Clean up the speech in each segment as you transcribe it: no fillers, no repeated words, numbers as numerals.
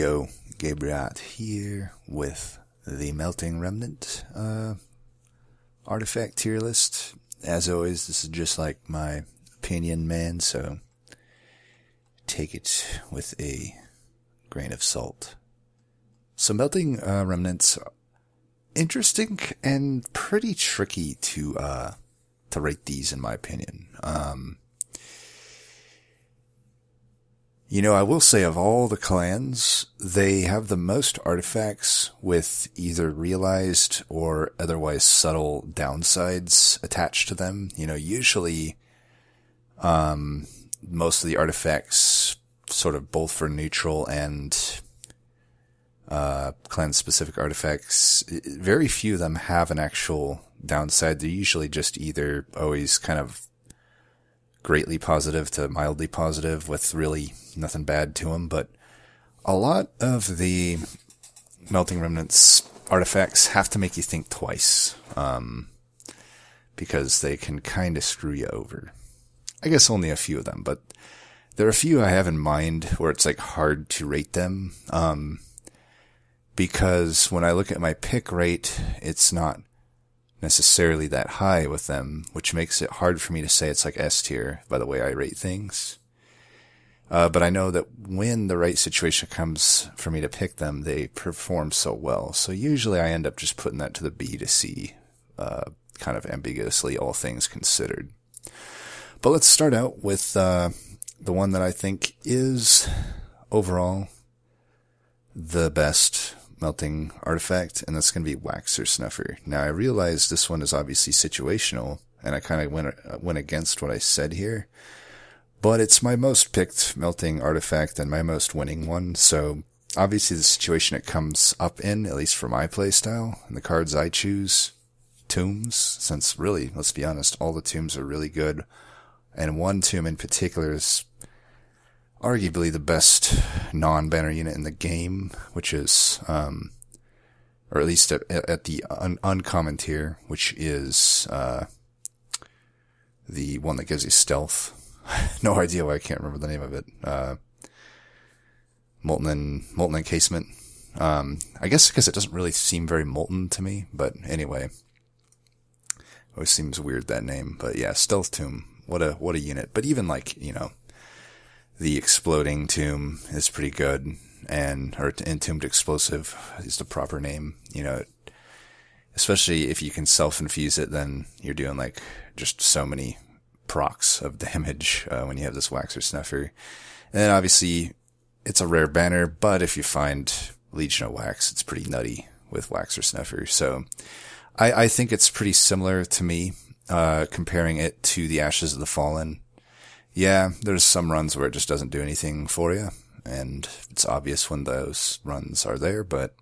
go, Gabriel here with the Melting Remnant artifact tier list. As always, this is just like my opinion, man, so take it with a grain of salt. So Melting Remnants, interesting and pretty tricky to rate these, in my opinion. I will say of all the clans, they have the most artifacts with either realized or otherwise subtle downsides attached to them. Usually, most of the artifacts, sort of both for neutral and clan-specific artifacts, very few of them have an actual downside. They're usually just either always kind of greatly positive to mildly positive with really nothing bad to them, but a lot of the Melting Remnants artifacts have to make you think twice, because they can kind of screw you over. I guess only a few of them, but there are a few I have in mind where it's like hard to rate them, because when I look at my pick rate, it's not necessarily that high with them, which makes it hard for me to say it's like S tier by the way I rate things. But I know that when the right situation comes for me to pick them, they perform so well. So usually I end up just putting that to the B to C, kind of ambiguously, all things considered. But let's start out with the one that I think is overall the best melting artifact, and that's going to be Wax or Snuffer. Now, I realize this one is obviously situational, and I kind of went against what I said here, but it's my most picked melting artifact and my most winning one, so obviously the situation it comes up in, at least for my playstyle, and the cards I choose, tombs, since really, let's be honest, all the tombs are really good, and one tomb in particular is arguably the best non-banner unit in the game, which is, or at least at the uncommon tier, which is the one that gives you stealth. No idea why I can't remember the name of it. Molten Encasement. I guess because it doesn't really seem very molten to me, but anyway. Always seems weird, that name. But yeah, Stealth Tomb. What a unit. But even the Exploding Tomb is pretty good, or Entombed Explosive is the proper name. Especially if you can self-infuse it, then you're doing just so many procs of damage when you have this Wax or Snuffer. And then obviously it's a rare banner, but if you find Legion of Wax, it's pretty nutty with Wax or Snuffer. So I think it's pretty similar to me, comparing it to the Ashes of the Fallen. Yeah, there's some runs where it just doesn't do anything for you, and it's obvious when those runs are there, but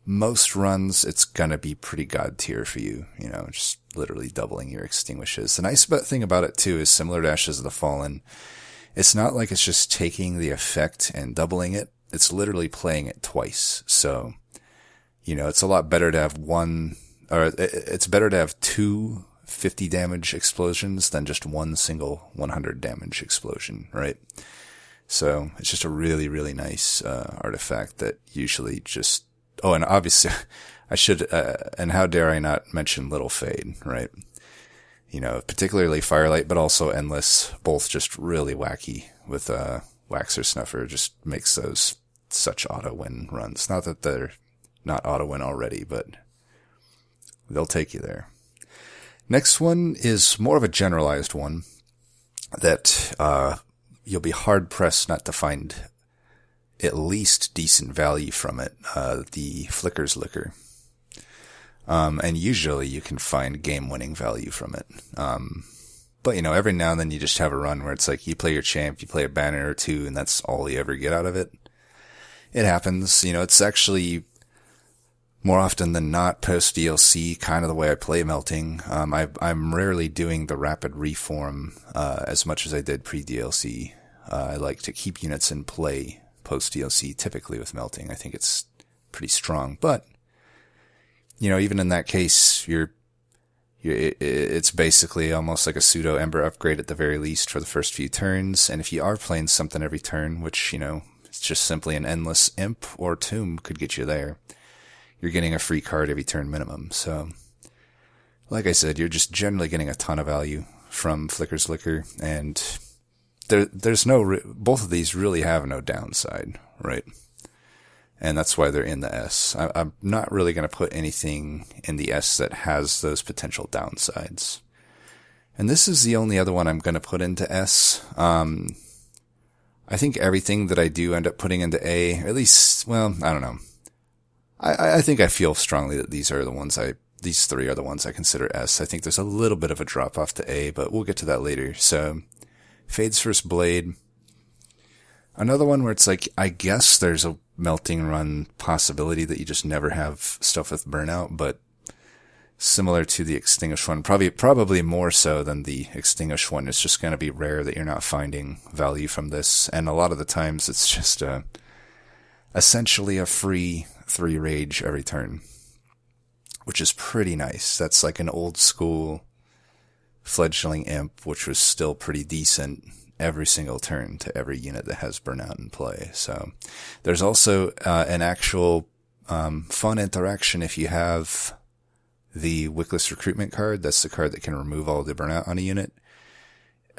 most runs, it's gonna be pretty god tier for you, just literally doubling your extinguishes. The nice thing about it, too, is similar to Ashes of the Fallen, it's not like it's just taking the effect and doubling it, it's literally playing it twice, so, it's a lot better to have it's better to have two 50 damage explosions than just one single 100 damage explosion, right? So it's just a really, really nice artifact that usually just... Oh, and obviously, I should... and how dare I not mention Little Fade, right? Particularly Firelight, but also Endless, both just really wacky with Wax or Snuffer. Just makes those such auto-win runs. Not that they're not auto-win already, but they'll take you there. Next one is more of a generalized one that you'll be hard-pressed not to find at least decent value from it, the Flicker's Liquor. And usually you can find game-winning value from it. But, every now and then you just have a run where it's like you play your champ, you play a banner or two, and that's all you ever get out of it. It happens. It's actually... more often than not, post-DLC, kind of the way I play Melting. I'm rarely doing the rapid reform as much as I did pre-DLC. I like to keep units in play post-DLC, typically with Melting. I think it's pretty strong. But, even in that case, it's basically almost like a pseudo-Ember upgrade at the very least for the first few turns. And if you are playing something every turn, which, It's just simply an endless imp or tomb could get you there. You're getting a free card every turn minimum. So, like I said, you're just generally getting a ton of value from Flicker's Liquor, and there's no, both of these really have no downside, right? And that's why they're in the S. I'm not really going to put anything in the S that has those potential downsides. And this is the only other one I'm going to put into S. I think everything that I do end up putting into A, at least, well, I don't know. I think I feel strongly that these three are the ones I consider S. I think there's a little bit of a drop off to A, but we'll get to that later. So, Fade's First Blade. Another one where it's like, I guess there's a melting run possibility that you just never have stuff with burnout, but similar to the Extinguish one, probably more so than the Extinguish one. It's just going to be rare that you're not finding value from this, and a lot of the times it's just essentially a free 3 rage every turn, which is pretty nice. That's like an old school fledgling imp, which was still pretty decent every single turn to every unit that has burnout in play. So there's also an actual fun interaction if you have the Wickless Recruitment card. That's the card that can remove all the burnout on a unit.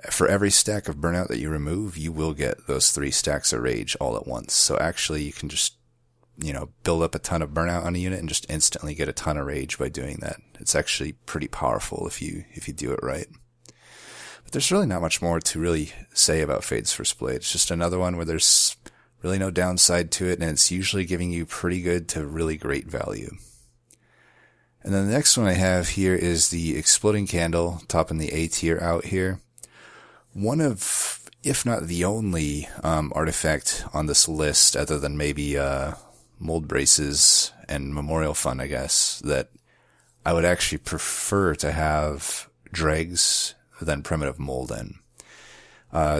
For every stack of burnout that you remove, you will get those 3 stacks of rage all at once. So actually you can just, build up a ton of burnout on a unit and just instantly get a ton of rage by doing that. It's actually pretty powerful if you do it right. But there's really not much more to really say about Fade's First Blade. It's just another one where there's really no downside to it, and it's usually giving you pretty good to really great value. And then the next one I have here is the Exploding Candle, topping the A tier out here. One of, if not the only, artifact on this list, other than maybe Mold Braces and Memorial Fund, I guess, that I would actually prefer to have dregs than Primitive Mold in.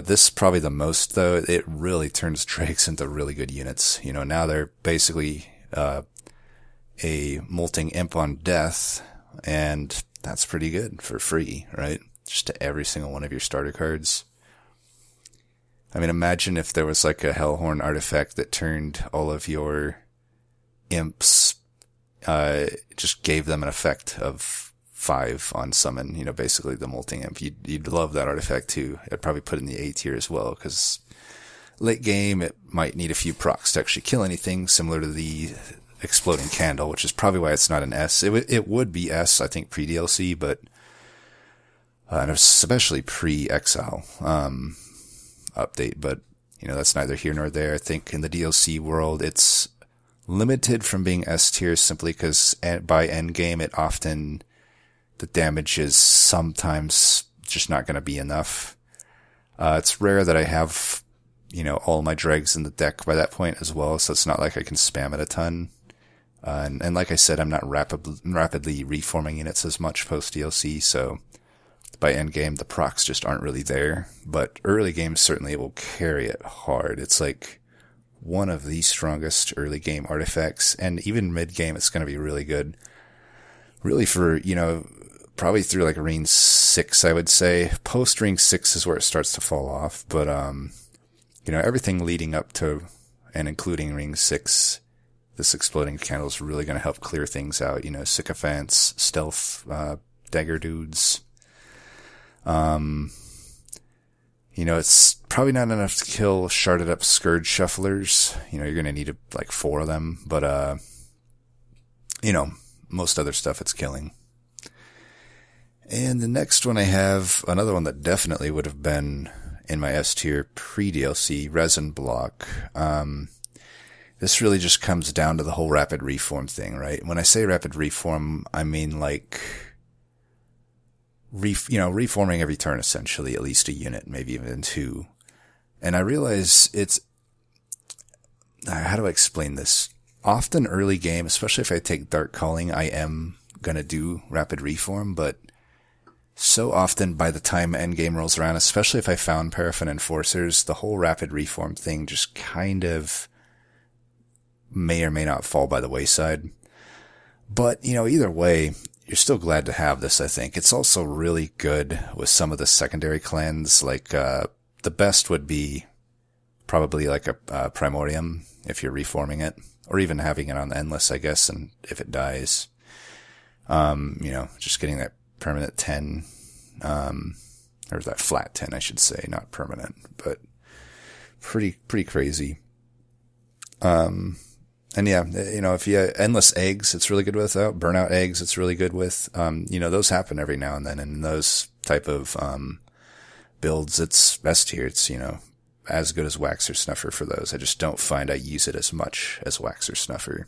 This probably the most, though. It really turns dregs into really good units. Now they're basically a molting imp on death, and that's pretty good for free, right? Just to every single one of your starter cards. I mean, imagine if there was like a Hellhorn artifact that turned all of your imps, just gave them an effect of 5 on summon, basically the molting imp. You'd love that artifact too. I'd probably put it in the A tier as well, because late game it might need a few procs to actually kill anything, similar to the Exploding Candle, which is probably why it's not an S. It would be S, I think, pre-DLC, but and especially pre-Exile update, but that's neither here nor there. I think in the DLC world it's limited from being S tier simply because by endgame the damage is sometimes just not going to be enough. It's rare that I have, all my dregs in the deck by that point as well, so it's not like I can spam it a ton. And like I said, I'm not rapidly reforming units as much post-DLC, so by endgame, the procs just aren't really there. But early game, certainly it will carry it hard. It's like one of the strongest early game artifacts, and even mid-game, it's going to be really good. Really for, probably through like Ring 6, I would say. Post Ring 6 is where it starts to fall off, but, everything leading up to and including Ring 6, this Exploding Candle is really going to help clear things out. Sycophants, stealth, dagger dudes. It's probably not enough to kill sharded up Scourge Shufflers. You're going to need like 4 of them, but, most other stuff it's killing. And the next one I have, another one that definitely would have been in my S tier pre-DLC, Resin Block. This really just comes down to the whole rapid reform thing, right? When I say rapid reform, I mean like, reforming every turn essentially, at least a unit, maybe even 2. And I realize how do I explain this? Often early game, especially if I take Dark Calling, I am gonna do rapid reform, but so often by the time endgame rolls around, especially if I found Paraffin Enforcers, the whole rapid reform thing just kind of may or may not fall by the wayside. But, either way, you're still glad to have this, I think. It's also really good with some of the secondary clans, like, the best would be probably like a Primordium if you're reforming it, or even having it on Endless, I guess, and if it dies, just getting that permanent 10, or that flat 10, I should say, not permanent, but pretty crazy. And yeah, if you Endless Eggs, it's really good with. Burnout Eggs, it's really good with. Those happen every now and then, and in those type of builds, it's best here. It's, as good as Wax or Snuffer for those. I just don't find I use it as much as Wax or Snuffer.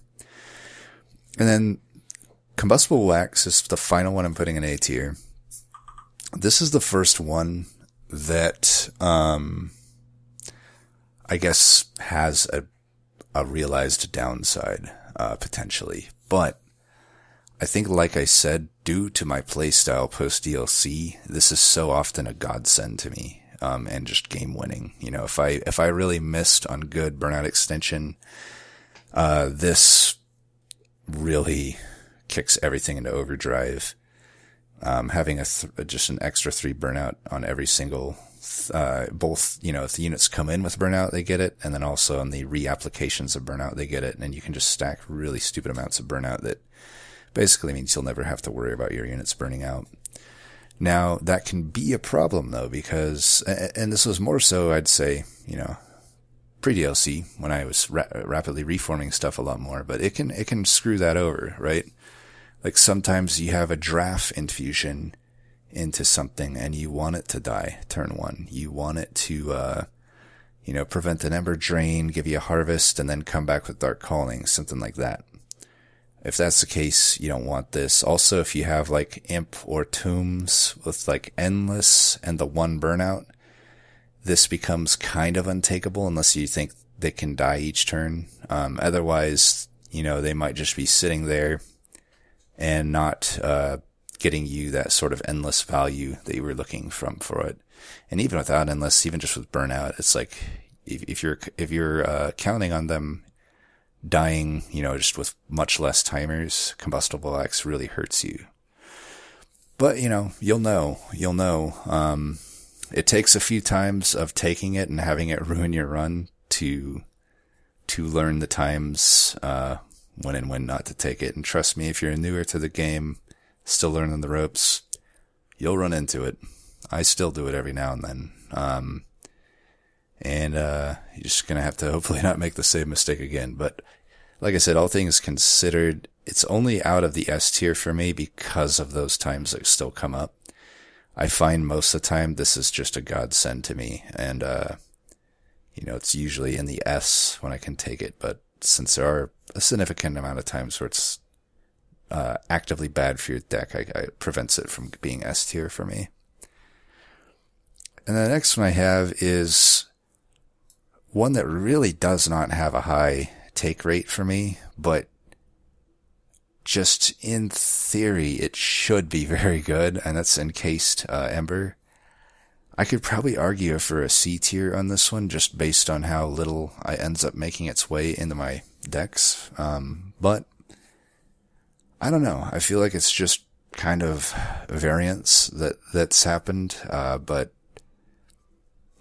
And then Combustible Wax is the final one I'm putting in A tier. This is the first one that, I guess has a realized downside, potentially. But I think, like I said, due to my playstyle post DLC, this is so often a godsend to me, and just game winning. If I really missed on good Burnout Extension, this really kicks everything into overdrive. Having just an extra 3 burnout on every single, both, if the units come in with burnout, they get it, and then also on the reapplications of burnout, they get it, and you can just stack really stupid amounts of burnout that basically means you'll never have to worry about your units burning out. Now, that can be a problem, though, because, and this was more so, I'd say, pre-DLC, when I was rapidly reforming stuff a lot more, but it can screw that over, right? Like, sometimes you have a draft infusion into something and you want it to die turn 1. You want it to, prevent an Ember Drain, give you a harvest, and then come back with Dark Calling, something like that. If that's the case, you don't want this. Also, if you have like Imp or Tombs with like Endless and the 1 burnout, this becomes kind of untakeable unless you think they can die each turn. Otherwise, they might just be sitting there and not getting you that sort of endless value that you were looking for it. And even without endless, even just with burnout, it's like if you're counting on them dying, just with much less timers, Combustible Wax really hurts you. But you'll know. It takes a few times of taking it and having it ruin your run to learn the times when and when not to take it. And trust me, if you're newer to the game, still learning the ropes, you'll run into it. I still do it every now and then. You're just going to have to hopefully not make the same mistake again. But like I said, all things considered, it's only out of the S tier for me because of those times that still come up. I find most of the time this is just a godsend to me. And, it's usually in the S when I can take it. But since there are a significant amount of times where it's actively bad for your deck, I prevents it from being S tier for me. And the next one I have is one that really does not have a high take rate for me, but just in theory it should be very good, and that's Encased Ember. I could probably argue for a C tier on this one just based on how little it ends up making its way into my decks, but I don't know. I feel like it's just kind of variance that's happened, but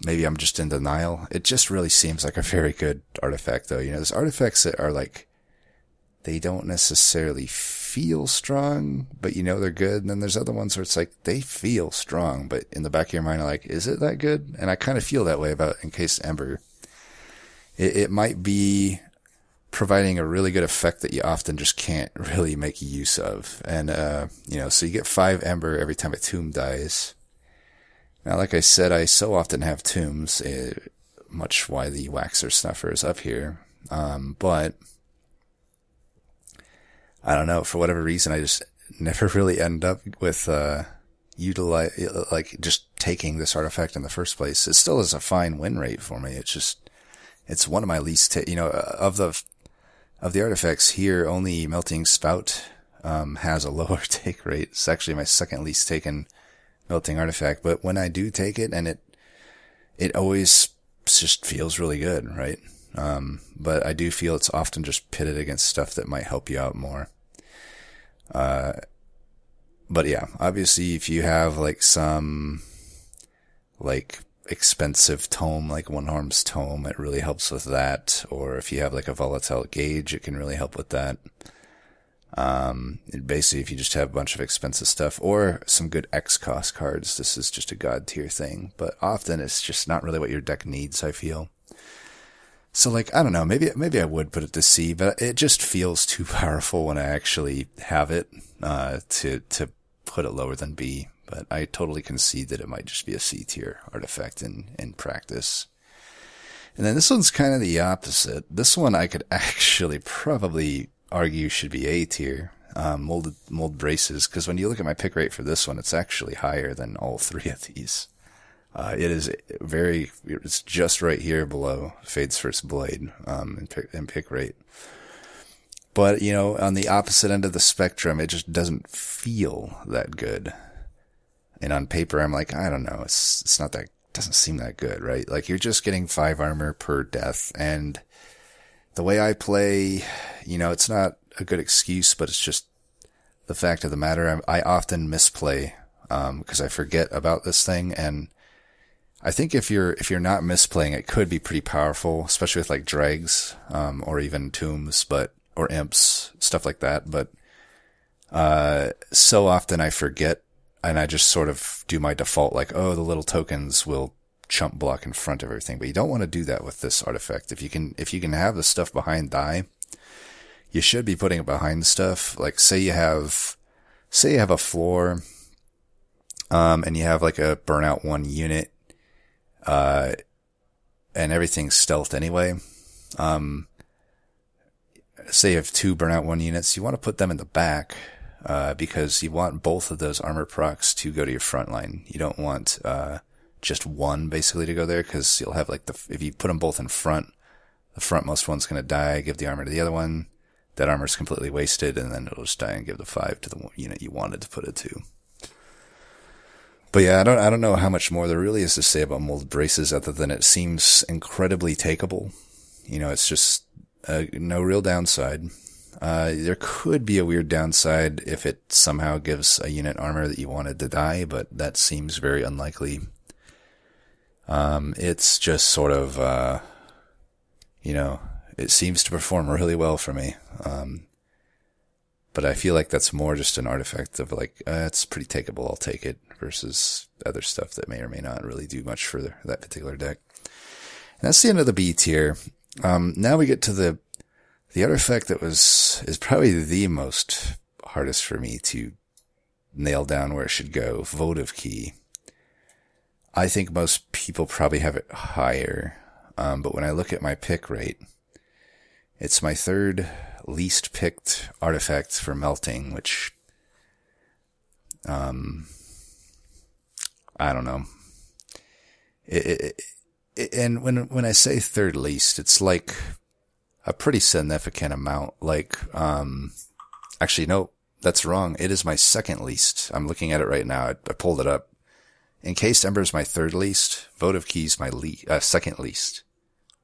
maybe I'm just in denial. It just really seems like a very good artifact, though. There's artifacts that are like, they don't necessarily feel strong, but they're good. And then there's other ones where it's like, they feel strong, but in the back of your mind, like, is it that good? And I kind of feel that way about Encased Ember. It might be providing a really good effect that you often just can't really make use of. And, so you get 5 Ember every time a tomb dies. Now, like I said, I so often have tombs, much why the Wax or Snuffer is up here. But I don't know, for whatever reason, I just never really end up with, just taking this artifact in the first place. It still has a fine win rate for me. It's one of my least, of the artifacts here, only Melting Spout, has a lower take rate. It's actually my second least taken melting artifact, but when I do take it, and it always just feels really good, right? But I do feel it's often just pitted against stuff that might help you out more. But yeah, obviously if you have like some, like expensive tome, like One Harm's tome, it really helps with that. Or if you have like a volatile gauge, it can really help with that. Basically, if you just have a bunch of expensive stuff or some good X cost cards, this is just a god tier thing. But often it's just not really what your deck needs, I feel. So like, I don't know, maybe I would put it to C, but it just feels too powerful when I actually have it, to put it lower than B. But I totally concede that it might just be a C tier artifact in practice. And then this one's kind of the opposite. This one I could actually probably argue should be A tier, mold braces, because when you look at my pick rate for this one, it's actually higher than all three of these. It's just right here below Fade's First Blade, in pick rate. But, you know, on the opposite end of the spectrum, it just doesn't feel that good. And on paper, I'm like, I don't know, it's not that, doesn't seem that good, right? Like, you're just getting 5 armor per death, and the way I play, you know, it's not a good excuse, but it's just the fact of the matter. I often misplay, because I forget about this thing, and I think if you're not misplaying, it could be pretty powerful, especially with like dregs, or even tombs, or imps, stuff like that. But, so often I forget, and I just sort of do my default, like, oh, the little tokens will chump block in front of everything. But you don't want to do that with this artifact. If you can have the stuff behind die, you should be putting it behind stuff. Like, say you have a floor, and you have like a burnout 1 unit, and everything's stealth anyway. Say you have 2 burnout 1 units, you want to put them in the back, because you want both of those armor procs to go to your front line. You don't want, just one basically to go there, because you'll have like if you put them both in front, the frontmost one's going to die, give the armor to the other one. That armor's completely wasted, and then it'll just die and give the 5 to the unit you wanted to put it to. But yeah, I don't know how much more there really is to say about mold braces other than it seems incredibly takeable. You know, it's just no real downside. There could be a weird downside if it somehow gives a unit armor that you wanted to die, but that seems very unlikely. It's just sort of, you know, it seems to perform really well for me. But I feel like that's more just an artifact of like, it's pretty takeable, I'll take it, versus other stuff that may or may not really do much for that particular deck. And that's the end of the B tier. Now we get to the artifact that is probably the most hardest for me to nail down where it should go, Votive Key. I think most people probably have it higher, but when I look at my pick rate, it's my 3rd least picked artifact for melting, which, I don't know. And when I say 3rd least, it's like a pretty significant amount. Like, actually, no, that's wrong. It is my 2nd least. I'm looking at it right now. I pulled it up. Encased Ember is my 3rd least. Votive Key is my 2nd least.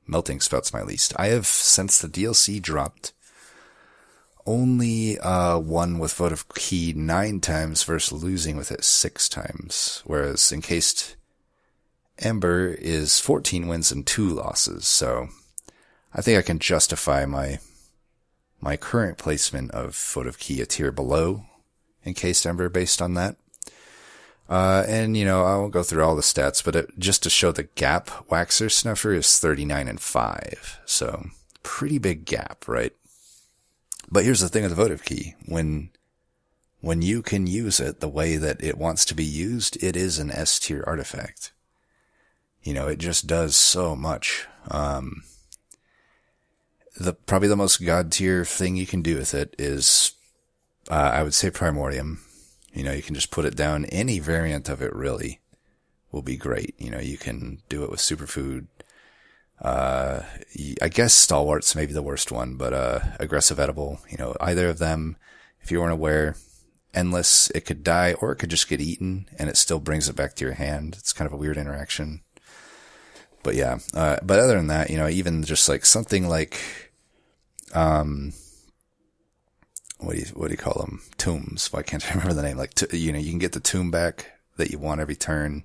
Melting Spout's my least. I have, since the DLC dropped, only won with Votive Key 9 times versus losing with it 6 times. Whereas Encased Ember is 14 wins and 2 losses. So I think I can justify my current placement of Votive Key a tier below Encased Ember based on that. And, you know, I won't go through all the stats, but just to show the gap, Waxer Snuffer is 39 and 5. So, pretty big gap, right? But here's the thing with the Votive Key. When you can use it the way that it wants to be used, it is an S tier artifact. You know, it just does so much. Probably the most god tier thing you can do with it is, I would say Primordium. You know, you can just put it down. Any variant of it really will be great. You know, you can do it with Superfood. I guess Stalwart's maybe the worst one, but Aggressive Edible, you know, either of them, if you weren't aware, Endless, it could die or it could just get eaten and it still brings it back to your hand. It's kind of a weird interaction. But yeah, but other than that, you know, even just like something like, what do you call them? Tombs. Why can't I remember the name? Like, you know, you can get the tomb back that you want every turn.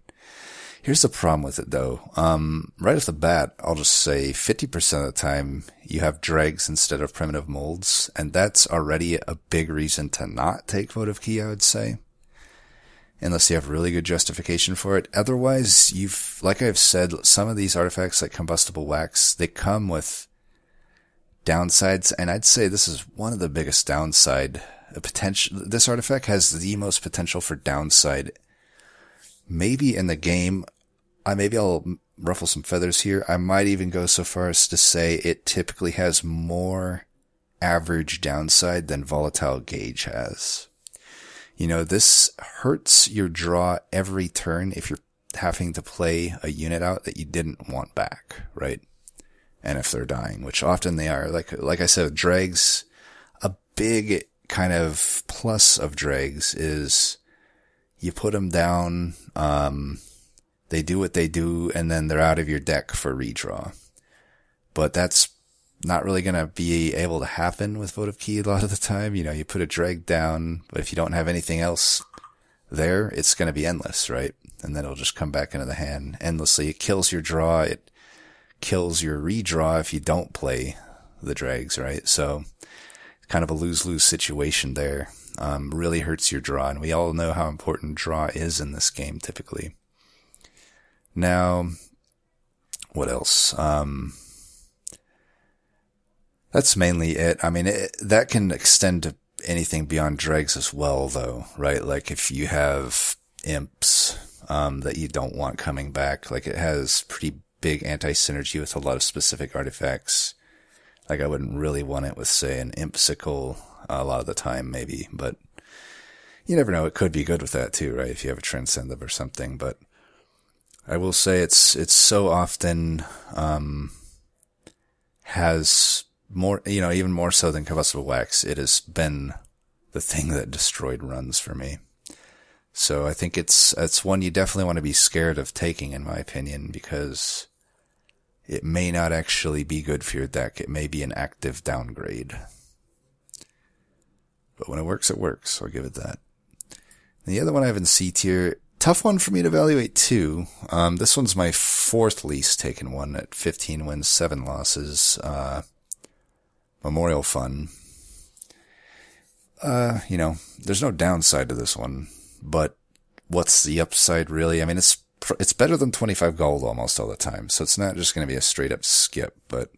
Here's the problem with it though. Right off the bat, I'll just say 50% of the time you have dregs instead of primitive molds, and that's already a big reason to not take Votive Key, I would say. Unless you have really good justification for it. Otherwise, like I've said, some of these artifacts like Combustible Wax, they come with downsides, and I'd say this is one of the biggest downside potential. This artifact has the most potential for downside maybe in the game. Maybe I'll ruffle some feathers here. I might even go so far as to say it typically has more average downside than Volatile Gauge has. You know, this hurts your draw every turn if you're having to play a unit out that you didn't want back, right? And if they're dying, which often they are. Like I said, dregs, a big kind of plus of dregs is you put them down, they do what they do, and then they're out of your deck for redraw. But that's not really going to be able to happen with Votive Key a lot of the time. You know, you put a dreg down, but if you don't have anything else there, it's going to be endless, right? And then it'll just come back into the hand endlessly. It kills your draw. It kills your redraw if you don't play the dregs, right? So kind of a lose-lose situation there. Really hurts your draw, and we all know how important draw is in this game typically. Now, what else? That's mainly it. I mean, that can extend to anything beyond dregs as well, though, right? Like if you have imps that you don't want coming back, like it has pretty big anti-synergy with a lot of specific artifacts. Like I wouldn't really want it with, say, an imp sickle a lot of the time, maybe, but you never know. It could be good with that too, right? If you have a Transcendive or something. But I will say it's so often has more, you know, even more so than Combustible Wax. It has been the thing that destroyed runs for me. So I think it's one you definitely want to be scared of taking, in my opinion, because it may not actually be good for your deck. It may be an active downgrade. But when it works, it works. I'll give it that. And the other one I have in C tier, tough one for me to evaluate too. This one's my fourth least taken one at 15 wins, 7 losses. Memorial Fun. You know, there's no downside to this one, but what's the upside really? I mean, it's better than 25 gold almost all the time, so it's not just going to be a straight up skip, but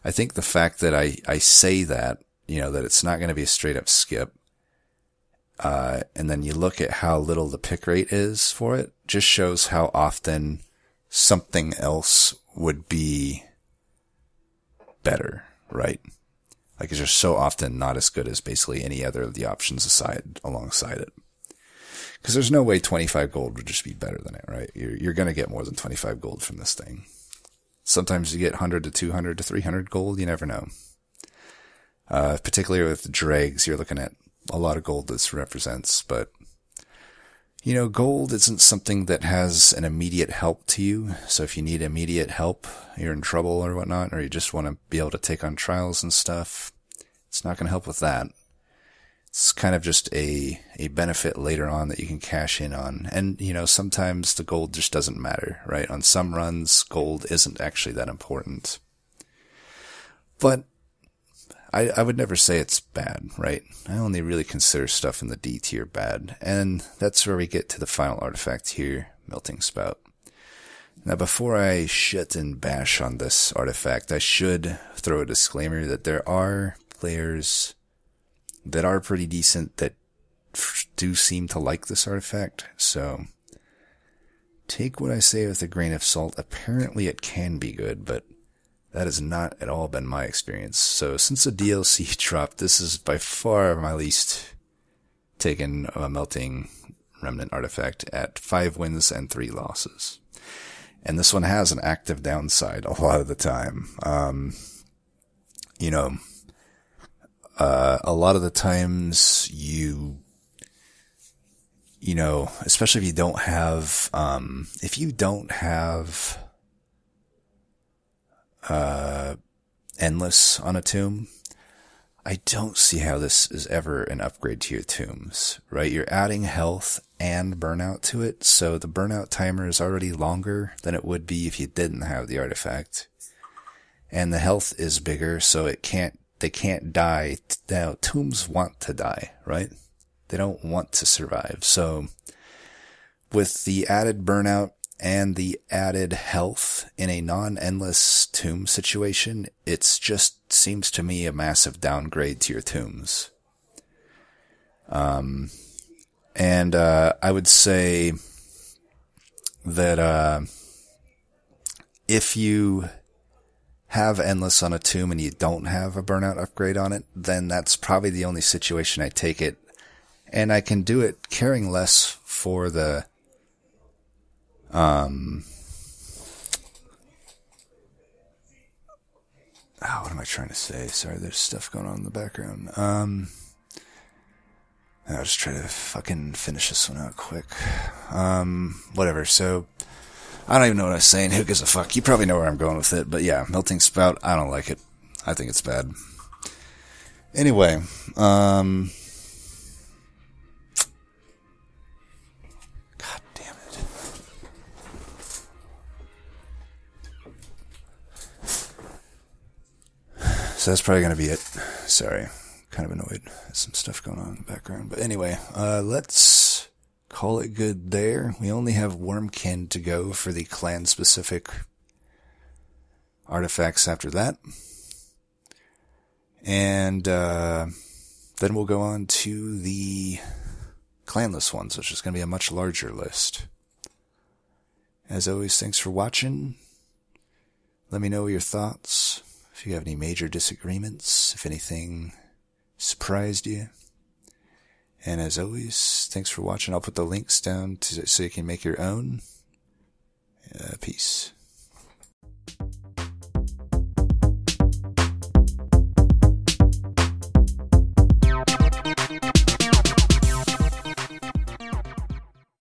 I think the fact that I say that, you know, that it's not going to be a straight up skip, and then you look at how little the pick rate is for it, just shows how often something else would be better, right? Like it's just so often not as good as basically any other of the options alongside it. Because there's no way 25 gold would just be better than it, right? You're going to get more than 25 gold from this thing. Sometimes you get 100 to 200 to 300 gold. You never know. Particularly with dregs, you're looking at a lot of gold this represents. But, you know, gold isn't something that has an immediate help to you. So if you need immediate help, you're in trouble or whatnot, or you just want to be able to take on trials and stuff, it's not going to help with that. It's kind of just a benefit later on that you can cash in on. And, you know, sometimes the gold just doesn't matter, right? On some runs, gold isn't actually that important. But I would never say it's bad, right? I only really consider stuff in the D tier bad. And that's where we get to the final artifact here, Melting Spout. Now, before I shit and bash on this artifact, I should throw a disclaimer that there are players that are pretty decent that do seem to like this artifact. So take what I say with a grain of salt. Apparently it can be good, but that has not at all been my experience. So since the DLC dropped, this is by far my least taken Melting Remnant artifact at 5 wins and 3 losses. And this one has an active downside a lot of the time. You know, a lot of the times you know, especially if you don't have, Endless on a tomb, I don't see how this is ever an upgrade to your tombs, right? You're adding health and burnout to it, so the burnout timer is already longer than it would be if you didn't have the artifact. And the health is bigger, so they can't die. Now, tombs want to die, right? They don't want to survive. So, with the added burnout and the added health in a non-endless tomb situation, it's just seems to me a massive downgrade to your tombs. And I would say that if you have endless on a tomb and you don't have a burnout upgrade on it, then that's probably the only situation I take it. And I can do it caring less for the what am I trying to say? Sorry, there's stuff going on in the background. I'll just try to fucking finish this one out quick. Whatever. So, I don't even know what I was saying. Who gives a fuck? You probably know where I'm going with it. But yeah, Melting Spout, I don't like it. I think it's bad. Anyway, God damn it. So that's probably going to be it. Sorry. Kind of annoyed. There's some stuff going on in the background. But anyway, let's call it good there. We only have Wormkin to go for the clan-specific artifacts after that. And then we'll go on to the clanless ones, which is going to be a much larger list. As always, thanks for watching. Let me know your thoughts. If you have any major disagreements, if anything surprised you. And as always, thanks for watching. I'll put the links down so you can make your own. Peace.